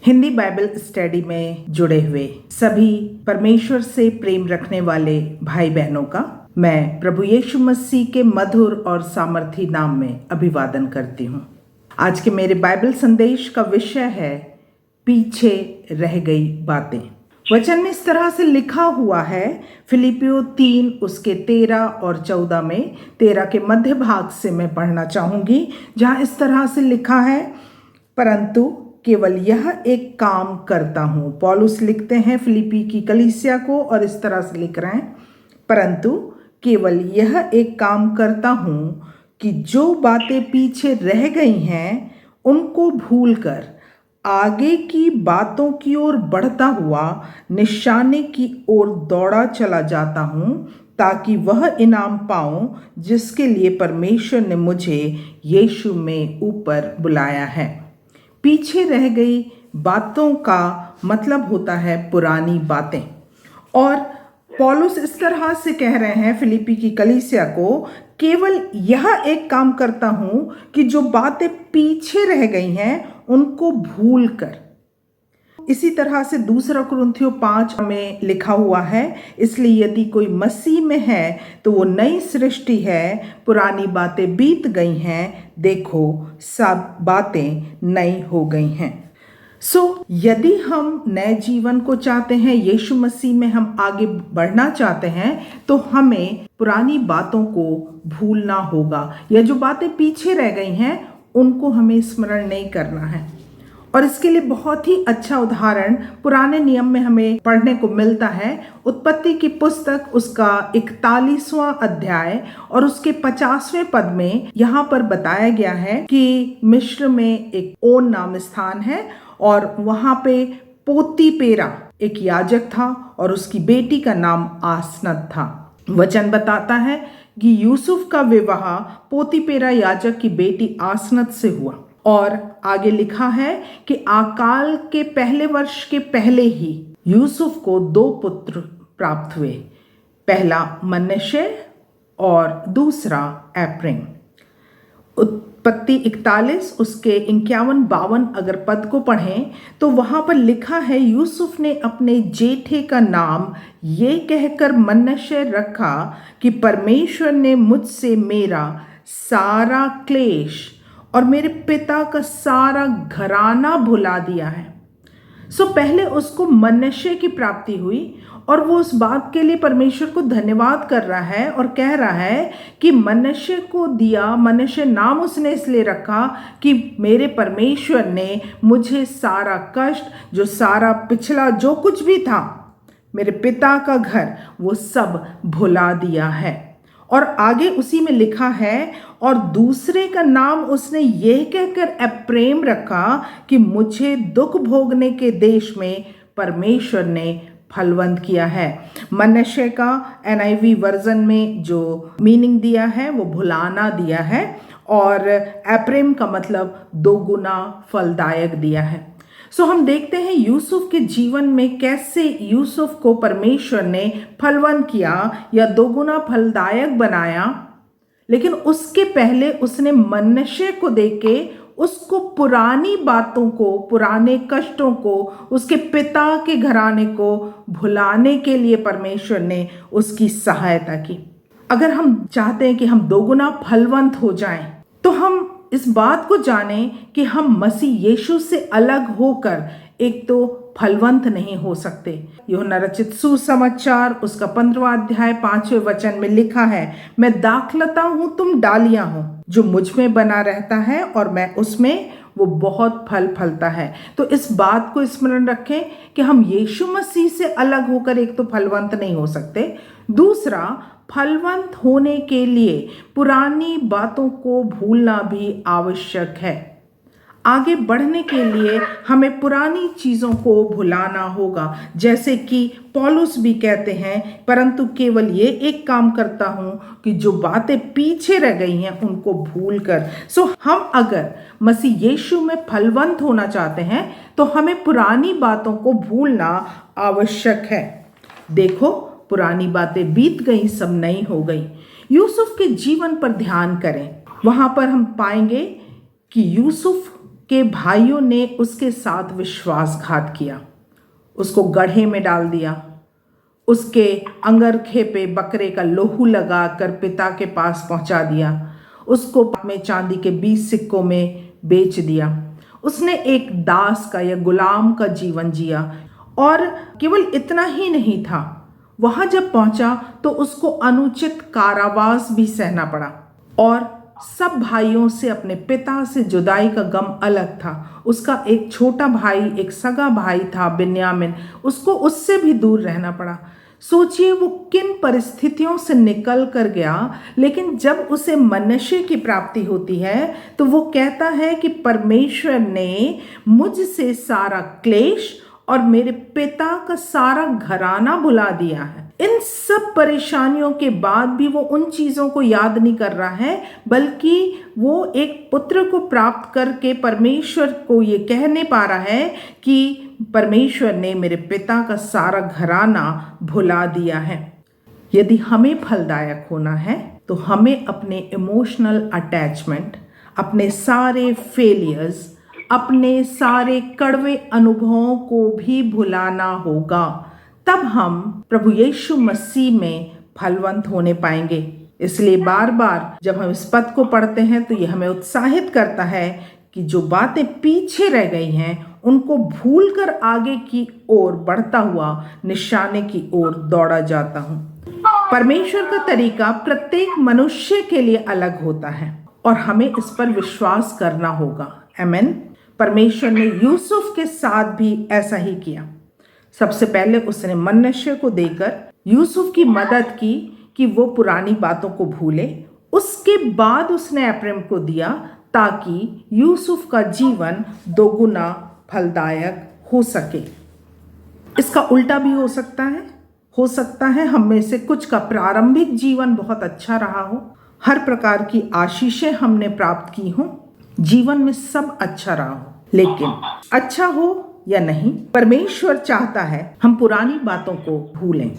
Hindi Bible study में जुड़े हुए सभी परमेश्वर से प्रेम रखने वाले भाई बहनों का मैं प्रभु यीशु मसीह के मधुर और सामर्थी नाम में अभिवादन करती हूँ। आज के मेरे बाइबल संदेश का विषय है पीछे रह गई बातें। वचन में इस तरह से लिखा हुआ है, फिलिपियों 3 उसके 13 और 14 में 13 के मध्य भाग से मैं पढ़ना चाहूँगी, जहाँ इस तरह से लिखा है, परंतु केवल यह एक काम करता हूँ। पौलुस लिखते हैं फिलिपी की कलीसिया को और इस तरह से लिख रहे हैं, परंतु केवल यह एक काम करता हूँ कि जो बातें पीछे रह गई हैं उनको भूलकर आगे की बातों की ओर बढ़ता हुआ निशाने की ओर दौड़ा चला जाता हूँ, ताकि वह इनाम पाऊँ जिसके लिए परमेश्वर ने मुझे यीशु में ऊपर बुलाया है। पीछे रह गई बातों का मतलब होता है पुरानी बातें। और पौलुस इस तरह से कह रहे हैं फिलिपी की कलीसिया को, केवल यह एक काम करता हूं कि जो बातें पीछे रह गई हैं उनको भूल कर। इसी तरह से 2 कुरिन्थियों 5 में लिखा हुआ है, इसलिए यदि कोई मसीह में है तो वो नई सृष्टि है, पुरानी बातें बीत गई हैं, देखो सब बातें नई हो गई हैं। यदि हम नए जीवन को चाहते हैं, यीशु मसीह में हम आगे बढ़ना चाहते हैं, तो हमें पुरानी बातों को भूलना होगा, या जो बातें पीछे रह गई हैं उनको हमें स्मरण नहीं करना है। और इसके लिए बहुत ही अच्छा उदाहरण पुराने नियम में हमें पढ़ने को मिलता है। उत्पत्ति की पुस्तक उसका 41वां अध्याय और उसके 50वें पद में यहाँ पर बताया गया है कि मिस्र में एक ओन नाम स्थान है और वहाँ पे पोतीपेरा एक याजक था और उसकी बेटी का नाम आसनत था। वचन बताता है कि यूसुफ का विवाह पोतीपेरा याजक की बेटी आसनत से हुआ। और आगे लिखा है कि आकाल के पहले वर्ष के पहले ही यूसुफ को 2 पुत्र प्राप्त हुए, पहला मनश्शे और दूसरा एप्रैम। उत्पत्ति 41 उसके 51-52 अगर पद को पढ़ें तो वहां पर लिखा है, यूसुफ ने अपने जेठे का नाम ये कहकर मनश्शे रखा कि परमेश्वर ने मुझसे मेरा सारा क्लेश और मेरे पिता का सारा घराना भुला दिया है। पहले उसको मनश्शे की प्राप्ति हुई और वो उस बात के लिए परमेश्वर को धन्यवाद कर रहा है और कह रहा है कि मनश्शे को दिया, मनश्शे नाम उसने इसलिए रखा कि मेरे परमेश्वर ने मुझे सारा कष्ट, जो सारा पिछला जो कुछ भी था, मेरे पिता का घर, वो सब भुला दिया है। और आगे उसी में लिखा है, और दूसरे का नाम उसने यह कहकर एप्रैम रखा कि मुझे दुख भोगने के देश में परमेश्वर ने फलवंत किया है। मनश्शे का NIV वर्जन में जो मीनिंग दिया है वो भुलाना दिया है, और एप्रैम का मतलब 2 गुना फलदायक दिया है। हम देखते हैं यूसुफ के जीवन में कैसे यूसुफ को परमेश्वर ने फलवंत किया या 2 गुना फलदायक बनाया। लेकिन उसके पहले उसने मनश्शे को देके उसको पुरानी बातों को, पुराने कष्टों को, उसके पिता के घराने को भुलाने के लिए परमेश्वर ने उसकी सहायता की। अगर हम चाहते हैं कि हम 2 गुना फलवंत हो जाएं, तो हम इस बात को जानें कि हम मसीह यीशु से अलग होकर एक तो फलवंत नहीं हो सकते। यूहन्ना रचित सुसमाचार उसका 15वां अध्याय 5वें वचन में लिखा है, मैं दाखलता हूँ, तुम डालियां हो, जो मुझ में बना रहता है और मैं उसमें, वो बहुत फल फलता है। तो इस बात को स्मरण रखें कि हम यीशु मसीह से अलग होकर एक तो फलवंत नहीं हो सकते, दूसरा फलवंत होने के लिए पुरानी बातों को भूलना भी आवश्यक है। आगे बढ़ने के लिए हमें पुरानी चीज़ों को भुलाना होगा, जैसे कि पौलुस भी कहते हैं, परंतु केवल ये एक काम करता हूँ कि जो बातें पीछे रह गई हैं उनको भूल कर। हम अगर मसीह यीशु में फलवंत होना चाहते हैं तो हमें पुरानी बातों को भूलना आवश्यक है। देखो, पुरानी बातें बीत गई, सब नई हो गई। यूसुफ के जीवन पर ध्यान करें, वहां पर हम पाएंगे कि यूसुफ के भाइयों ने उसके साथ विश्वासघात किया, उसको गड्ढे में डाल दिया, उसके अंगरखे पे बकरे का लोहू लगाकर पिता के पास पहुंचा दिया, उसको में चांदी के 20 सिक्कों में बेच दिया। उसने एक दास का या गुलाम का जीवन जिया। और केवल इतना ही नहीं था, वहां जब पहुंचा तो उसको अनुचित कारावास भी सहना पड़ा। और सब भाइयों से अपने पिता से जुदाई का गम अलग था। उसका एक छोटा भाई, एक सगा भाई था बिन्यामिन, उसको उससे भी दूर रहना पड़ा। सोचिए वो किन परिस्थितियों से निकल कर गया। लेकिन जब उसे मनश्शे की प्राप्ति होती है तो वो कहता है कि परमेश्वर ने मुझसे सारा क्लेश और मेरे पिता का सारा घराना भुला दिया है। इन सब परेशानियों के बाद भी वो उन चीज़ों को याद नहीं कर रहा है, बल्कि वो एक पुत्र को प्राप्त करके परमेश्वर को ये कहने पा रहा है कि परमेश्वर ने मेरे पिता का सारा घराना भुला दिया है। यदि हमें फलदायक होना है तो हमें अपने इमोशनल अटैचमेंट, अपने सारे फेलियर्स, अपने सारे कड़वे अनुभवों को भी भुलाना होगा। तब हम प्रभु यीशु मसीह में फलवंत होने पाएंगे। इसलिए बार बार जब हम इस पद को पढ़ते हैं तो ये हमें उत्साहित करता है कि जो बातें पीछे रह गई हैं उनको भूलकर आगे की ओर बढ़ता हुआ निशाने की ओर दौड़ा जाता हूँ। परमेश्वर का तरीका प्रत्येक मनुष्य के लिए अलग होता है और हमें इस पर विश्वास करना होगा। आमीन। परमेश्वर ने यूसुफ के साथ भी ऐसा ही किया। सबसे पहले उसने मनश्शे को देकर यूसुफ की मदद की कि वो पुरानी बातों को भूले। उसके बाद उसने एप्रैम को दिया ताकि यूसुफ का जीवन दोगुना फलदायक हो सके। इसका उल्टा भी हो सकता है हम में से कुछ का प्रारंभिक जीवन बहुत अच्छा रहा हो, हर प्रकार की आशीषें हमने प्राप्त की हो, जीवन में सब अच्छा रहा हो, लेकिन अच्छा हो या नहीं, परमेश्वर चाहता है हम पुरानी बातों को भूलें।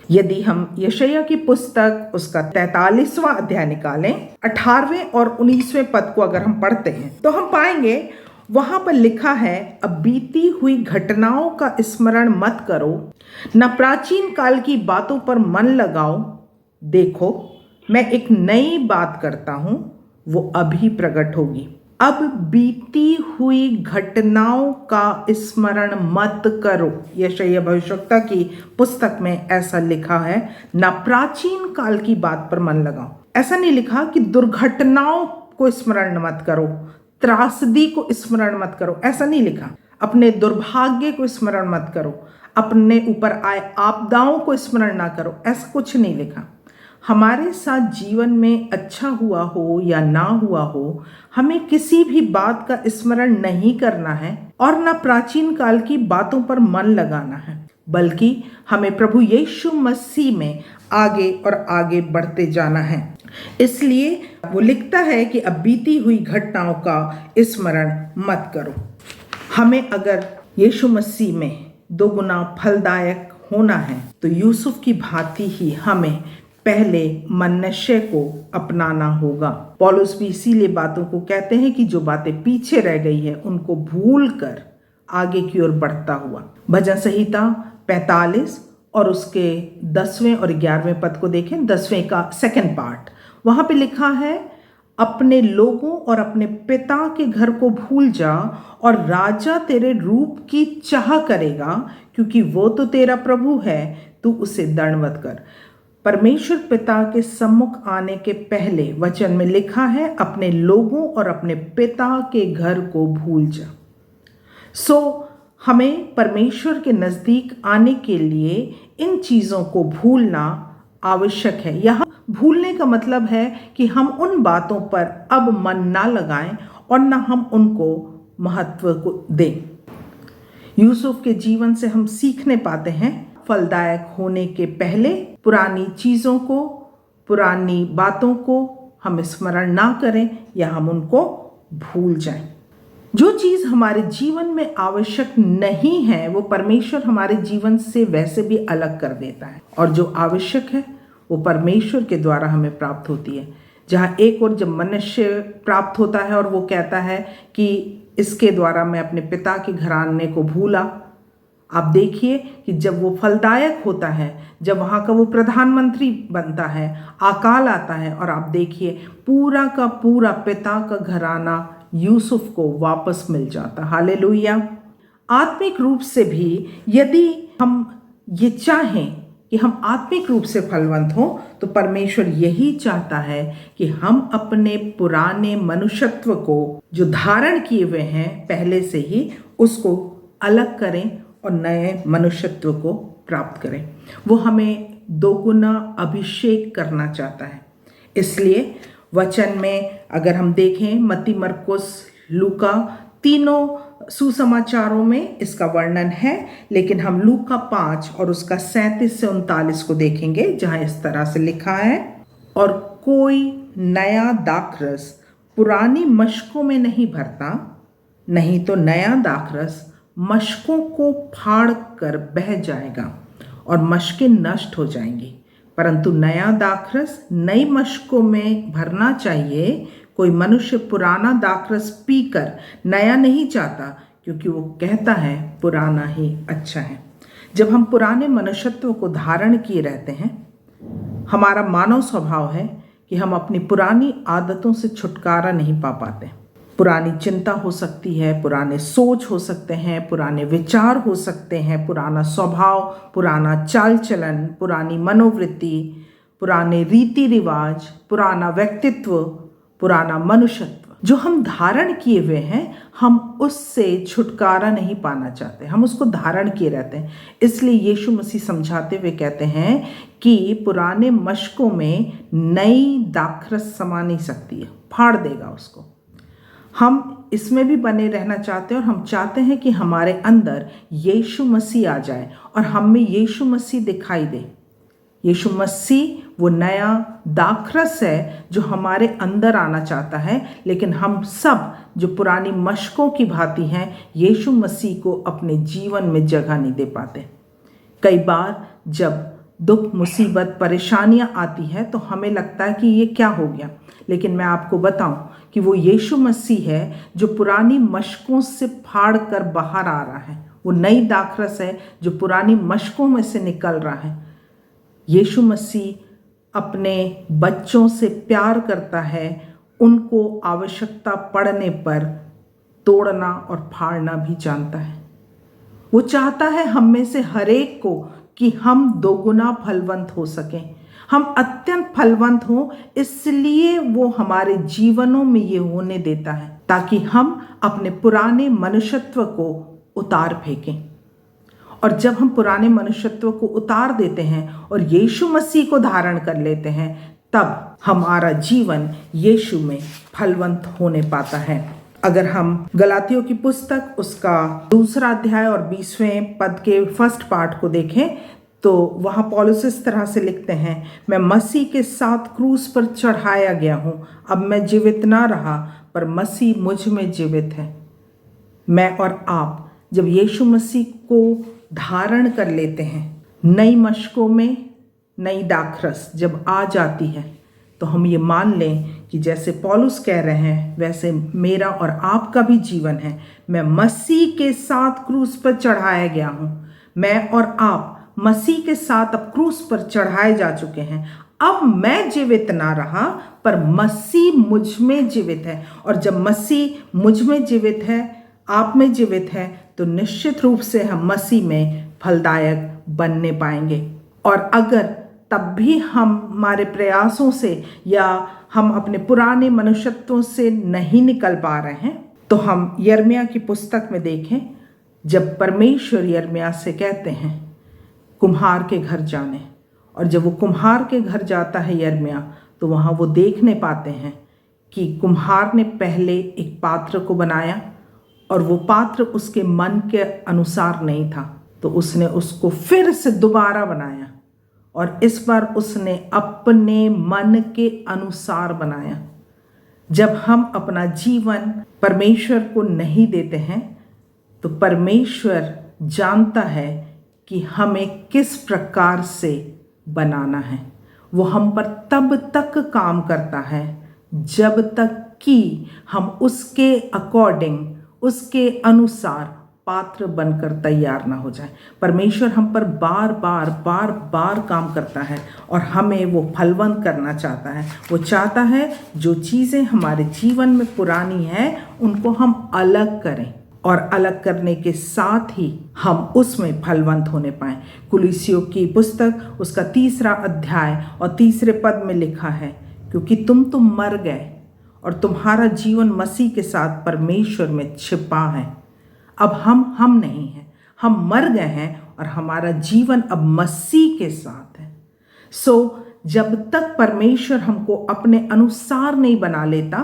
यदि हम यशायाह की पुस्तक उसका 43वां अध्याय निकालें, 18वें और 19वें पद को अगर हम पढ़ते हैं तो हम पाएंगे वहां पर लिखा है, अब बीती हुई घटनाओं का स्मरण मत करो, न प्राचीन काल की बातों पर मन लगाओ। देखो मैं एक नई बात करता हूं, वो अभी प्रकट होगी। अब बीती हुई घटनाओं का स्मरण मत करो। यशायाह भविष्यवक्ता की पुस्तक में ऐसा लिखा है, न प्राचीन काल की बात पर मन लगाओ। ऐसा नहीं लिखा कि दुर्घटनाओं को स्मरण मत करो, त्रासदी को स्मरण मत करो, ऐसा नहीं लिखा। अपने दुर्भाग्य को स्मरण मत करो, अपने ऊपर आए आपदाओं को स्मरण ना करो, ऐसा कुछ नहीं लिखा। हमारे साथ जीवन में अच्छा हुआ हो या ना हुआ हो, हमें किसी भी बात का स्मरण नहीं करना है और ना प्राचीन काल की बातों पर मन लगाना है, बल्कि हमें प्रभु यीशु मसीह में आगे और आगे बढ़ते जाना है। इसलिए वो लिखता है कि अब बीती हुई घटनाओं का स्मरण मत करो। हमें अगर यीशु मसीह में दोगुना फलदायक होना है तो यूसुफ की भांति ही हमें पहले मनश्शे को अपनाना होगा। पौलुस भी इसीलिए बातों को कहते हैं कि जो बातें पीछे रह गई है उनको भूलकर आगे की ओर बढ़ता हुआ। भजन संहिता 45 और उसके 10वें और 11वें पद को देखें, 10वें का सेकंड पार्ट, वहां पे लिखा है, अपने लोगों और अपने पिता के घर को भूल जा और राजा तेरे रूप की चाह करेगा, क्योंकि वो तो तेरा प्रभु है, तू उसे दंडवत कर। परमेश्वर पिता के सम्मुख आने के पहले वचन में लिखा है, अपने लोगों और अपने पिता के घर को भूल जा। हमें परमेश्वर के नजदीक आने के लिए इन चीजों को भूलना आवश्यक है। यहाँ भूलने का मतलब है कि हम उन बातों पर अब मन ना लगाएं और ना हम उनको महत्व को दें। यूसुफ के जीवन से हम सीखने पाते हैं, फलदायक होने के पहले पुरानी चीजों को, पुरानी बातों को हम स्मरण ना करें या हम उनको भूल जाएं। जो चीज हमारे जीवन में आवश्यक नहीं है वो परमेश्वर हमारे जीवन से वैसे भी अलग कर देता है, और जो आवश्यक है वो परमेश्वर के द्वारा हमें प्राप्त होती है। जहाँ एक और जब मनुष्य प्राप्त होता है और वो कहता है कि इसके द्वारा मैं अपने पिता के घराने को भूला। आप देखिए कि जब वो फलदायक होता है, जब वहाँ का वो प्रधानमंत्री बनता है, अकाल आता है, और आप देखिए पूरा का पूरा पिता का घराना यूसुफ को वापस मिल जाता। हालेलुया। आत्मिक रूप से भी यदि हम ये चाहें कि हम आत्मिक रूप से फलवंत हों, तो परमेश्वर यही चाहता है कि हम अपने पुराने मनुष्यत्व को जो धारण किए हुए हैं पहले से ही, उसको अलग करें और नए मनुष्यत्व को प्राप्त करें। वो हमें दोगुना अभिषेक करना चाहता है। इसलिए वचन में अगर हम देखें, मत्ती, मरकुस, लूका, तीनों सुसमाचारों में इसका वर्णन है, लेकिन हम लूका 5 और उसका 37 से 39 को देखेंगे, जहां इस तरह से लिखा है, और कोई नया दाखरस पुरानी मशकों में नहीं भरता, नहीं तो नया दाखरस मशकों को फाड़ कर बह जाएगा और मशकें नष्ट हो जाएंगी, परंतु नया दाखरस नई मशकों में भरना चाहिए। कोई मनुष्य पुराना दाखरस पीकर नया नहीं चाहता, क्योंकि वो कहता है पुराना ही अच्छा है। जब हम पुराने मनुष्यत्व को धारण किए रहते हैं, हमारा मानव स्वभाव है कि हम अपनी पुरानी आदतों से छुटकारा नहीं पा पाते। पुरानी चिंता हो सकती है, पुराने सोच हो सकते हैं, पुराने विचार हो सकते हैं, पुराना स्वभाव, पुराना चाल चलन, पुरानी मनोवृत्ति, पुराने रीति रिवाज, पुराना व्यक्तित्व, पुराना मनुष्यत्व जो हम धारण किए हुए हैं, हम उससे छुटकारा नहीं पाना चाहते, हम उसको धारण किए रहते हैं। इसलिए यीशु मसीह समझाते हुए कहते हैं कि पुराने मशकों में नई दाखरस समा नहीं सकती है, फाड़ देगा उसको। हम इसमें भी बने रहना चाहते हैं और हम चाहते हैं कि हमारे अंदर यीशु मसीह आ जाए और हम में यीशु मसीह दिखाई दे। यीशु मसीह वो नया दाखरस है जो हमारे अंदर आना चाहता है, लेकिन हम सब जो पुरानी मशकों की भांति हैं, यीशु मसीह को अपने जीवन में जगह नहीं दे पाते। कई बार जब दुख, मुसीबत, परेशानियां आती हैं तो हमें लगता है कि ये क्या हो गया, लेकिन मैं आपको बताऊं कि वो यीशु मसीह है जो पुरानी मशकों से फाड़ कर बाहर आ रहा है। वो नई दाखरस है जो पुरानी मशकों में से निकल रहा है। यीशु मसीह अपने बच्चों से प्यार करता है, उनको आवश्यकता पड़ने पर तोड़ना और फाड़ना भी जानता है। वो चाहता है हम में से हर एक को कि हम दोगुना फलवंत हो सकें, हम अत्यंत फलवंत हों। इसलिए वो हमारे जीवनों में ये होने देता है ताकि हम अपने पुराने मनुष्यत्व को उतार फेंकें। और जब हम पुराने मनुष्यत्व को उतार देते हैं और यीशु मसीह को धारण कर लेते हैं, तब हमारा जीवन यीशु में फलवंत होने पाता है। अगर हम गलातियों की पुस्तक उसका 2 अध्याय और 20वें पद के फर्स्ट पार्ट को देखें तो वहाँ पौलुस इस तरह से लिखते हैं, मैं मसीह के साथ क्रूस पर चढ़ाया गया हूँ। अब मैं जीवित ना रहा, पर मसीह मुझ में जीवित है। मैं और आप जब यीशु मसीह को धारण कर लेते हैं, नई मशकों में नई दाखरस जब आ जाती है, तो हम ये मान लें कि जैसे पौलुस कह रहे हैं वैसे मेरा और आपका भी जीवन है। मैं मसीह के साथ क्रूस पर चढ़ाया गया हूँ। मैं और आप मसीह के साथ अब क्रूस पर चढ़ाए जा चुके हैं। अब मैं जीवित ना रहा, पर मसीह मुझ में जीवित है। और जब मसीह मुझ में जीवित है, आप में जीवित है, तो निश्चित रूप से हम मसीह में फलदायक बनने पाएंगे। और अगर तब भी हम हमारे प्रयासों से या हम अपने पुराने मनुष्यत्वों से नहीं निकल पा रहे हैं, तो हम यिर्मयाह की पुस्तक में देखें, जब परमेश्वर यिर्मयाह से कहते हैं कुम्हार के घर जाने, और जब वो कुम्हार के घर जाता है यिर्मयाह, तो वहाँ वो देखने पाते हैं कि कुम्हार ने पहले एक पात्र को बनाया और वो पात्र उसके मन के अनुसार नहीं था, तो उसने उसको फिर से दोबारा बनाया और इस बार उसने अपने मन के अनुसार बनाया। जब हम अपना जीवन परमेश्वर को नहीं देते हैं, तो परमेश्वर जानता है कि हमें किस प्रकार से बनाना है। वो हम पर तब तक काम करता है जब तक कि हम उसके अकॉर्डिंग, उसके अनुसार पात्र बनकर तैयार ना हो जाए। परमेश्वर हम पर बार बार काम करता है और हमें वो फलवंत करना चाहता है। वो चाहता है जो चीज़ें हमारे जीवन में पुरानी हैं उनको हम अलग करें और अलग करने के साथ ही हम उसमें फलवंत होने पाएं। कुलीसियों की पुस्तक उसका 3 अध्याय और 3 पद में लिखा है, क्योंकि तुम मर गए और तुम्हारा जीवन मसीह के साथ परमेश्वर में छिपा है। अब हम नहीं हैं, हम मर गए हैं और हमारा जीवन अब मसीह के साथ है। जब तक परमेश्वर हमको अपने अनुसार नहीं बना लेता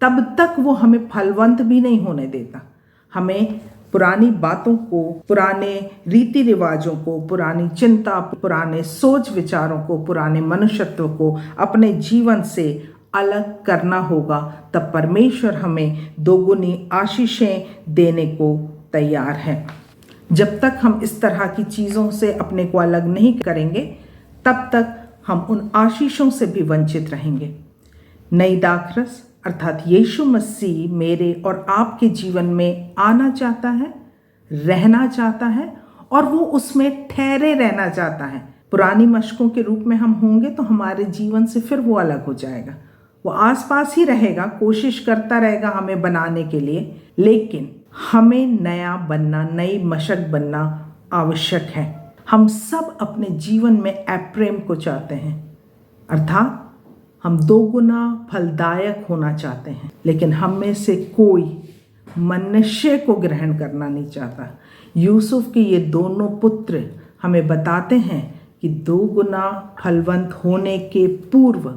तब तक वो हमें फलवंत भी नहीं होने देता। हमें पुरानी बातों को, पुराने रीति रिवाजों को, पुरानी चिंता, पुराने सोच विचारों को, पुराने मनुष्यत्व को अपने जीवन से अलग करना होगा। तब परमेश्वर हमें दोगुनी आशीषें देने को तैयार है। जब तक हम इस तरह की चीज़ों से अपने को अलग नहीं करेंगे तब तक हम उन आशीषों से भी वंचित रहेंगे। नई दाखरस अर्थात यीशु मसीह मेरे और आपके जीवन में आना चाहता है, रहना चाहता है और वो उसमें ठहरे रहना चाहता है। पुरानी मशकों के रूप में हम होंगे तो हमारे जीवन से फिर वो अलग हो जाएगा। वो आसपास ही रहेगा, कोशिश करता रहेगा हमें बनाने के लिए, लेकिन हमें नया बनना, नई मशक बनना आवश्यक है। हम सब अपने जीवन में एप्रेम को चाहते हैं, अर्थात हम दोगुना फलदायक होना चाहते हैं, लेकिन हम में से कोई मनुष्य को ग्रहण करना नहीं चाहता। यूसुफ के ये दोनों पुत्र हमें बताते हैं कि दोगुना फलवंत होने के पूर्व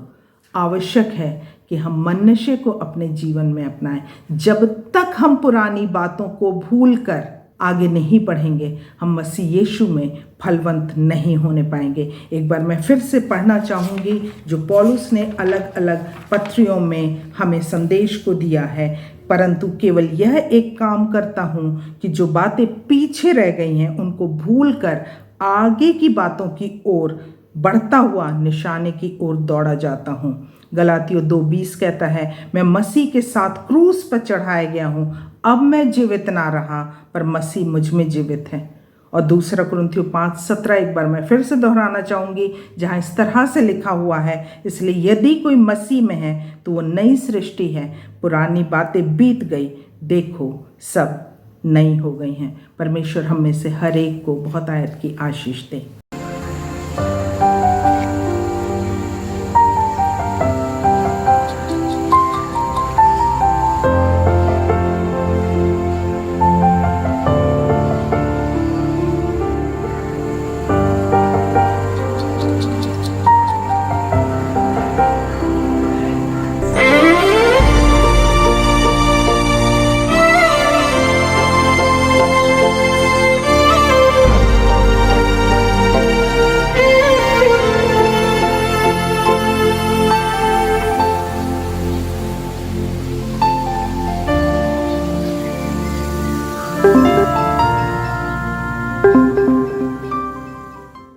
आवश्यक है कि हम मनुष्य को अपने जीवन में अपनाएं। जब तक हम पुरानी बातों को भूलकर आगे नहीं बढ़ेंगे हम मसीह यीशु में फलवंत नहीं होने पाएंगे। एक बार मैं फिर से पढ़ना चाहूँगी जो पौलुस ने अलग अलग पत्रियों में हमें संदेश को दिया है। परंतु केवल यह एक काम करता हूँ कि जो बातें पीछे रह गई हैं उनको भूलकर आगे की बातों की ओर बढ़ता हुआ निशाने की ओर दौड़ा जाता हूँ। गलातियों 2:20 कहता है, मैं मसीह के साथ क्रूस पर चढ़ाया गया हूँ, अब मैं जीवित ना रहा पर मसीह मुझ में जीवित है। और 2 कुरिन्थियों 5:17 एक बार मैं फिर से दोहराना चाहूँगी जहाँ इस तरह से लिखा हुआ है, इसलिए यदि कोई मसीह में है तो वो नई सृष्टि है, पुरानी बातें बीत गई, देखो सब नई हो गई हैं। परमेश्वर हम में से हर एक को बहुत आयत की आशीष दे।